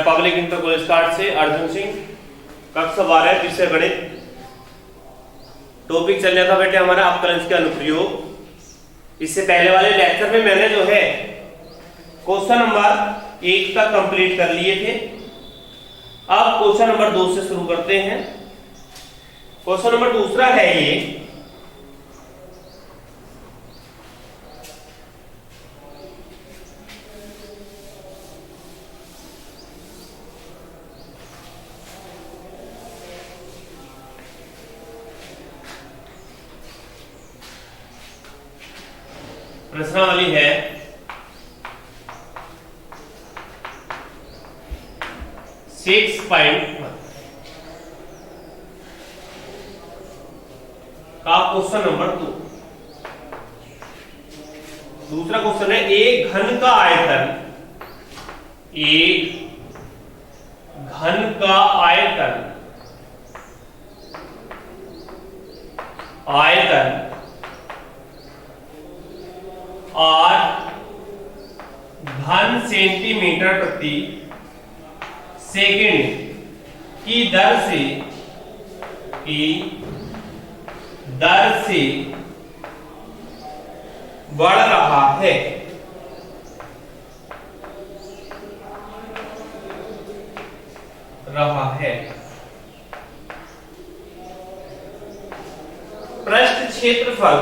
मैं public inter college card से अर्जुन सिंह, कक्षा 12 विषय गणित। टॉपिक चल रहा था बेटे हमारा अपकलंश के अनुप्रयोग। इससे पहले वाले लेक्चर में मैंने जो है क्वेश्चन नंबर 1 तक कंप्लीट कर लिए थे। अब क्वेश्चन नंबर 2 से शुरू करते हैं। क्वेश्चन नंबर दूसरा है ये, प्रश्नावली है 6.1 का क्वेश्चन नंबर 2। दूसरा क्वेश्चन है एक घन का आयतन, एक घन का आयतन आयतन 8 घन सेंटीमीटर प्रति सेकंड की दर से बढ़ रहा है। पृष्ठ क्षेत्रफल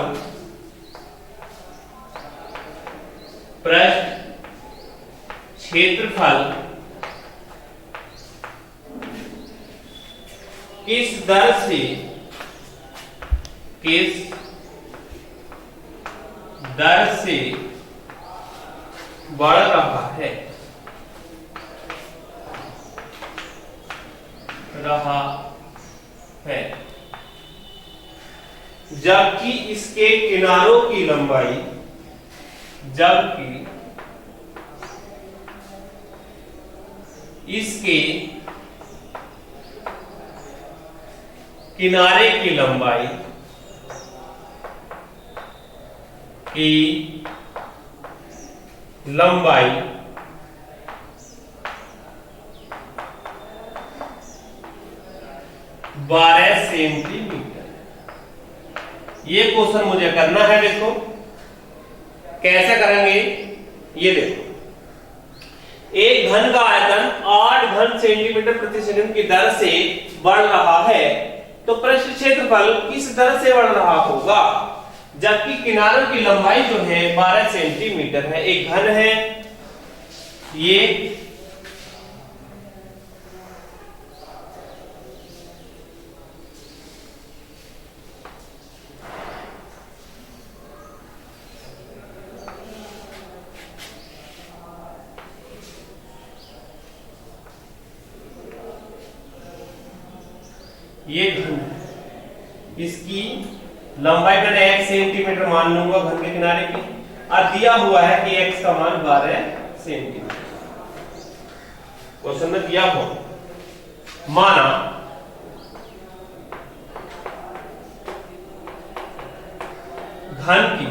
किस दर से बढ़ रहा है। जबकि इसके किनारों की लंबाई, इसके किनारे की लंबाई 12 सेंटीमीटर। ये क्वेश्चन मुझे करना है। देखो कैसे करेंगे, ये देखो एक घन का आयतन 8 घन सेंटीमीटर प्रति सेकंड की दर से बढ़ रहा है, तो पृष्ठ क्षेत्रफल किस दर से बढ़ रहा होगा, जबकि किनारों की लंबाई जो है 12 सेंटीमीटर है। एक घन है ये, ये घन है, इसकी लंबाई मैंने 1 सेंटीमीटर मान लूंगा घन के किनारे की, और दिया हुआ है कि x का मान 12 सेंटीमीटर। क्वेश्चन में दिया हुआ माना घन की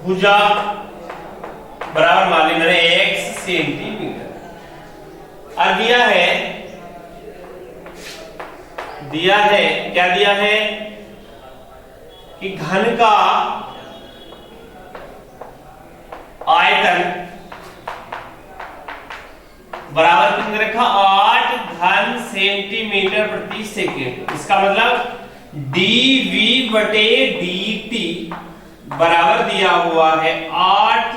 भुजा बराबर मान ली मैंने x सेंटीमीटर, और क्या दिया है कि घन का आयतन बराबर कितना रखा, 8 घन सेंटीमीटर प्रति सेकंड। इसका मतलब dv बटे dt बराबर दिया हुआ है 8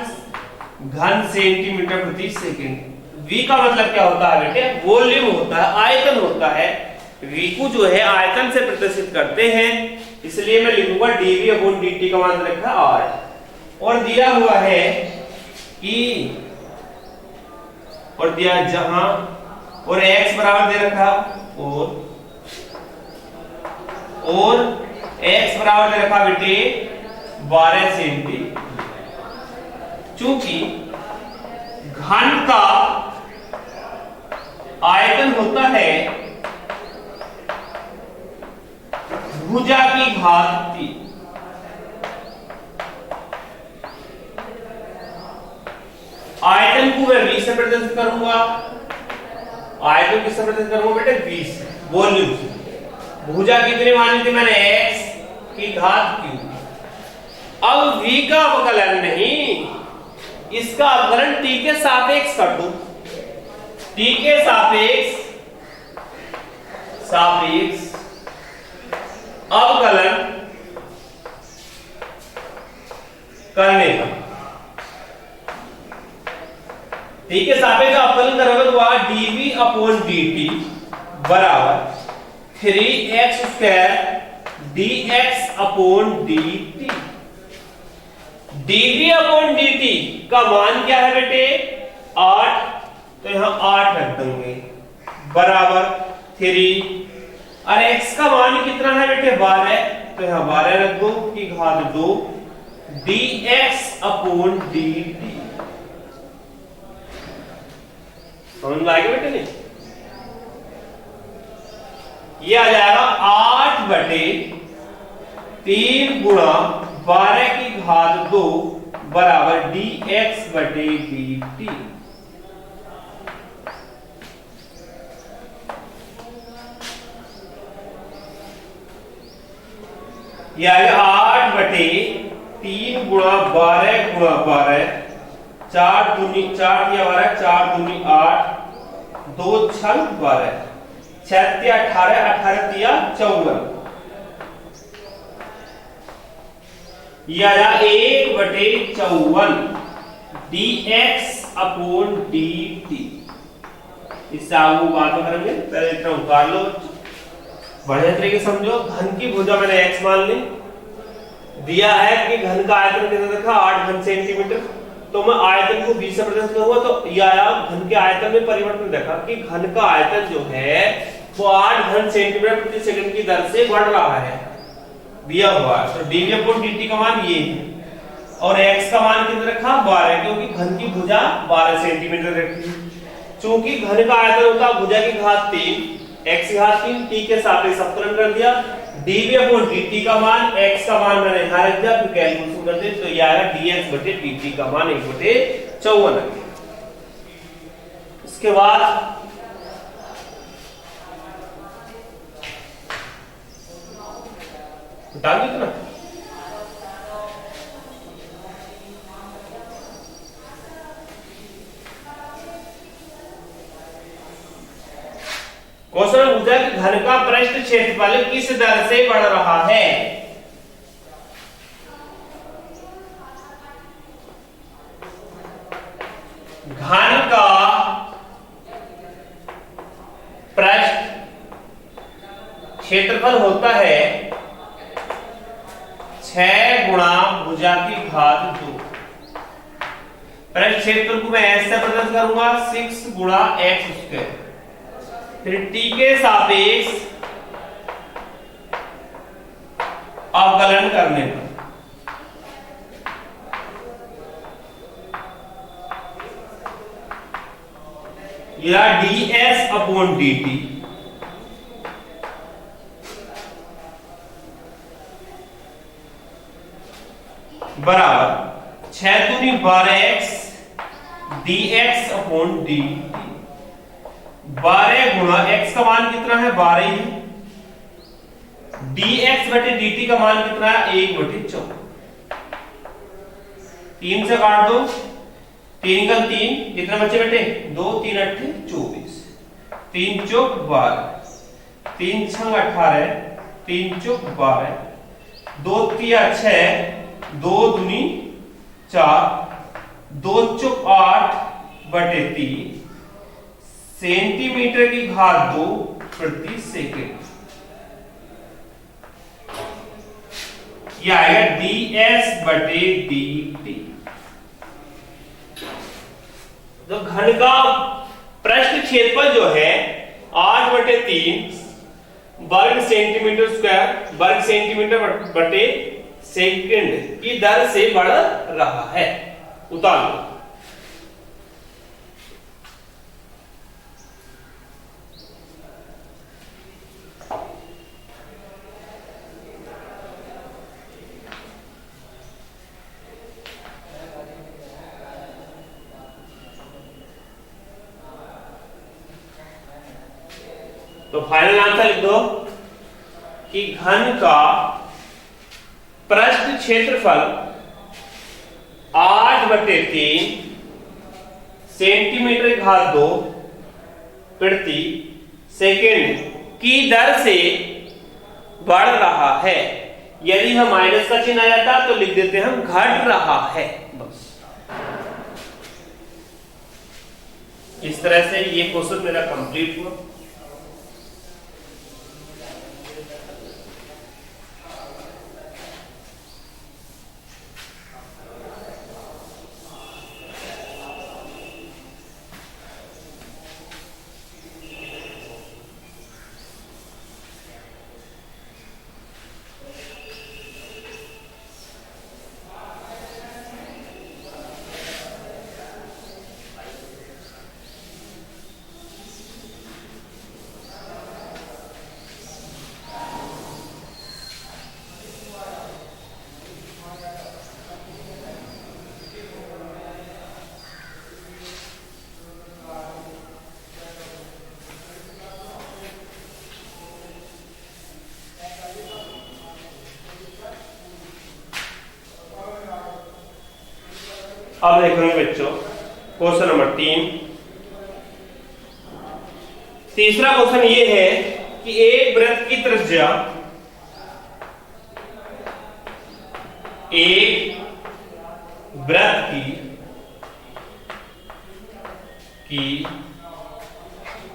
घन सेंटीमीटर प्रति सेकंड। v का मतलब क्या होता है बेटे, वॉल्यूम होता है, आयतन होता है। v को जो है आयतन से प्रदर्शित करते हैं, इसलिए मैं लिखूंगा dv अपॉन dt का मान रखा 8, और दिया हुआ है कि और दिया जहां और x बराबर दे रखा और x बराबर दे रखा बेटे 12 सेंटीमीटर। चूंकि घन का आयतन होता है भुजा की घात 3, आयतन को मैं v से प्रदर्शित करूंगा, आयतन किससे प्रदर्शित करूंगा बेटे, v से, वॉल्यूम से। भुजा कितनी मानी थी मैंने, x की घात q। अब v का अवकलन नहीं, इसका अवकलन t के सापेक्ष कर दो, t के सापेक्ष अवकलन करने का, t के सापेक्ष अवकलन करोगे तो वहां dv अपॉन dt बराबर 3x square dx upon dt। dv upon dt का मान क्या है बेटे, 8, तो यहां 8 रख देंगे बराबर 3, और x का मान कितना है बेटे, 12, तो यहां 12 रख दो की घात 2 dx अपॉन dt। समझ में आ गया बेटे, नहीं ये आ जाएगा 8/3 गुणा 12 की घात 2 बराबर dx/dt। ये आ गया 8/3 गुणा 12 गुणा 12, 4 दूनी 4 या 12, 4 दूनी 8, 2 छल 12, 6 तिया 18, 18 तिया 54। यह आया 1/54 dx अपॉन dt। इससे आगे बात करेंगे, पहले इतना उतार लो, बढ़िया तरीके समझो। घन की भुजा मैंने x मान ली, दिया है कि घन का आयतन कितना देखा, 8 घन सेंटीमीटर, तो मैं आयतन को v से प्रदर्शित करूंगा, तो यह आया घन के आयतन में परिवर्तन देखा कि घन का आयतन जो है वो 8 घन सेंटीमीटर प्रति सेकंड की दर से बढ़ रहा है, दिया हुआ है। तो dv अपॉन dt का मान ये है, और x का मान कितना रखा, 12, क्योंकि घन की भुजा 12 सेंटीमीटर रखी। चूंकि घन का आयतन होता है भुजा की घात 3, x की घात 3, t के सापेक्ष अवकलन कर दिया, dv अपॉन dt का मान, x का मान मैंने यहां रख दिया, फिर कैलकुलेशन कर दे तो ये आएगा dx/dt का मान 1/54 आ गया। इसके बाद डाल दी ना, क्वेश्चन पूछा कि घन का पृष्ठ क्षेत्रफल किस दर से बढ़ रहा है। घन का पृष्ठ क्षेत्रफल होता है 6 गुणा भुजा की घात 2। पृष्ठ क्षेत्रफल को मैं ऐसे प्रदर्शित करूंगा, 6 गुणा x स्क्वायर, फिर t के सापेक्ष अवकलन करने पर यह ds अपॉन dt बराबर 6 दूनी 12x dx अपॉन dt। 12 गुणा x का मान कितना है, 12 ही, dx/dt का मान कितना है, 1/4। 3 से काट दो, 3 का 3, कितना बचे बेटे, 2, 3 8 24, 3 चौक 12, 3 छंग 18, 3 चौक 12, 2 तिया 6, 2 दूनी 4, 2 चौक 8/3 सेंटीमीटर की घात 2 प्रति सेकंड। यह आएगा ds/dt। तो घन का पृष्ठ क्षेत्रफल जो है 8/3 वर्ग सेंटीमीटर स्क्वायर, वर्ग सेंटीमीटर बटे सेकंड की दर से बढ़ रहा है। उतार लो। तो फाइनल आंसर लिख दो कि घन का पृष्ठ क्षेत्रफल 8/3 सेंटीमीटर घात 2 प्रति सेकेंड की दर से बढ़ रहा है। यदि हम माइनस का चिन्ह आ जाता तो लिख देते हम घट रहा है, बस। इस तरह से ये क्वेश्चन मेरा कंप्लीट हुआ। अब देखेंगे बच्चों क्वेश्चन नंबर 3। तीसरा क्वेश्चन ये है कि एक वृत्त की त्रिज्या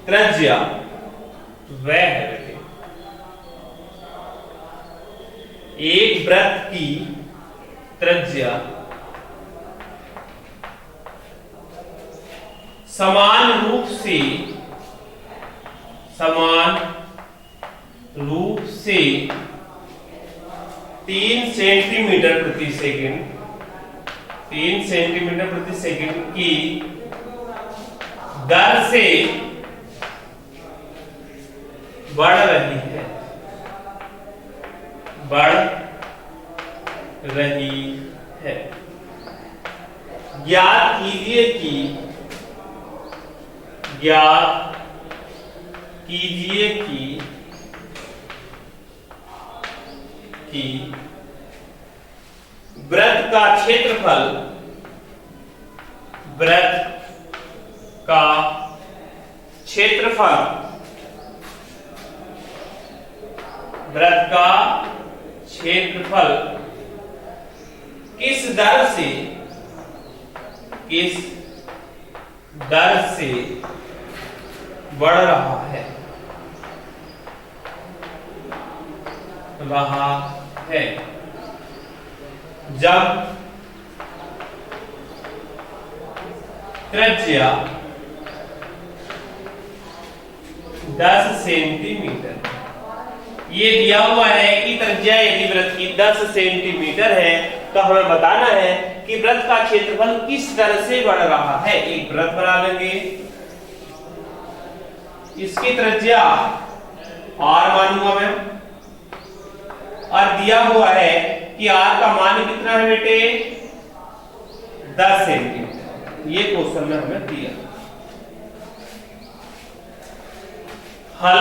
त्रिज्या वह है बेटे, एक वृत्त की त्रिज्या समान रूप से 3 सेंटीमीटर प्रति सेकंड की दर से बढ़ रही है। ज्ञात कीजिए कि वृत्त का क्षेत्रफल किस दर से बढ़ रहा है। जब त्रिज्या 10 सेंटीमीटर, ये दिया हुआ है कि त्रिज्या यदि वृत्त की 10 सेंटीमीटर है तो हमें बताना है कि वृत्त का क्षेत्रफल किस दर से बढ़ रहा है। एक वृत्त बना लेंगे, इसकी त्रिज्या r मानूंगा मैं, और दिया हुआ है कि r का मान कितना है बेटे 10 सेंटीमीटर। ये क्वेश्चन में हमें दिया। हल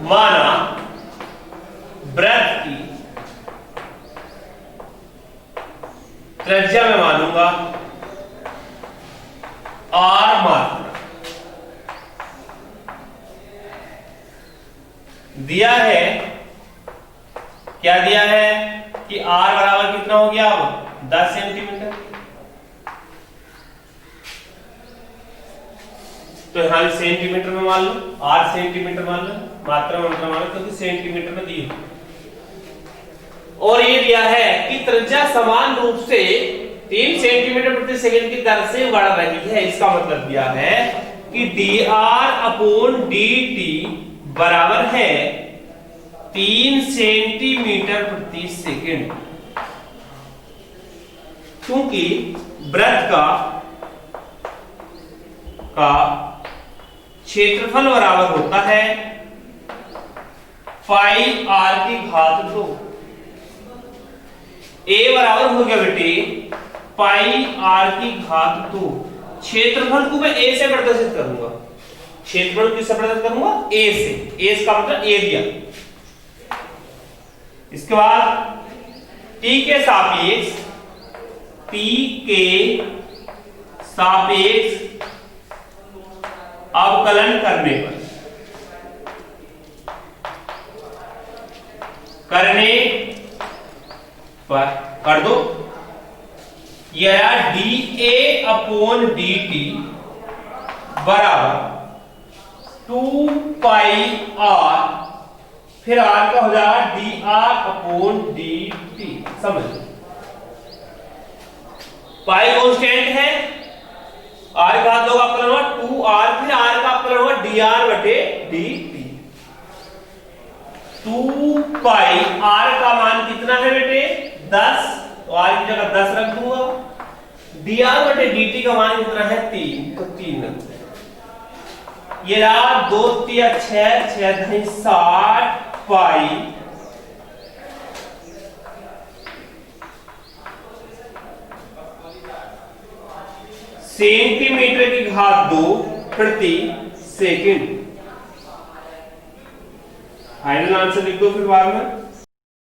माना वृत्त की त्रिज्या में मानूंगा r मात्रा, दिया है क्या दिया है कि r बराबर कितना हो गया अब 10 सेंटीमीटर। तो यहां सेंटीमीटर में मान लो, r सेंटीमीटर मान लो, मात्रा मान लो क्योंकि सेंटीमीटर में दी है। और ये दिया है कि त्रिज्या समान रूप से 3 सेंटीमीटर प्रति सेकंड की दर से बढ़ रही है। इसका मतलब दिया है कि dr/dt बराबर है 3 सेंटीमीटर प्रति सेकंड, क्योंकि वृत्त का क्षेत्रफल बराबर होता है पाई r की घात 2। a बराबर हो गया बेटे पाई r की घात 2। क्षेत्रफल को मैं a से प्रदर्शित करूंगा, क्षेत्रफल किससे प्रदत्त करूंगा, ए से। ए का मतलब एरिया। इसके बाद टी के सापेक्ष, टी के सापेक्ष अवकलन करने पर कर दो, यह D A upon D T बराबर 2 पाई आर, फिर आर का हो जाएगा D R upon D T. समझ, पाई कांस्टेंट है, आर का हाथ होगा अपना 2 आर, फिर आर का अपना होगा डी आर बटे डी टी। 2 पाई आर का मान कितना है बेटे 10, तो आर की जगह 10 रख दूंगा। डी आर बटे डी टी का मान कितना है 3, तो 3 रख दूंगा। ये रहा 2 3 6 6 60 पाई सेंटीमीटर की घात 2 प्रति सेकंड। फाइनल आंसर लिख दो फिर बाद में।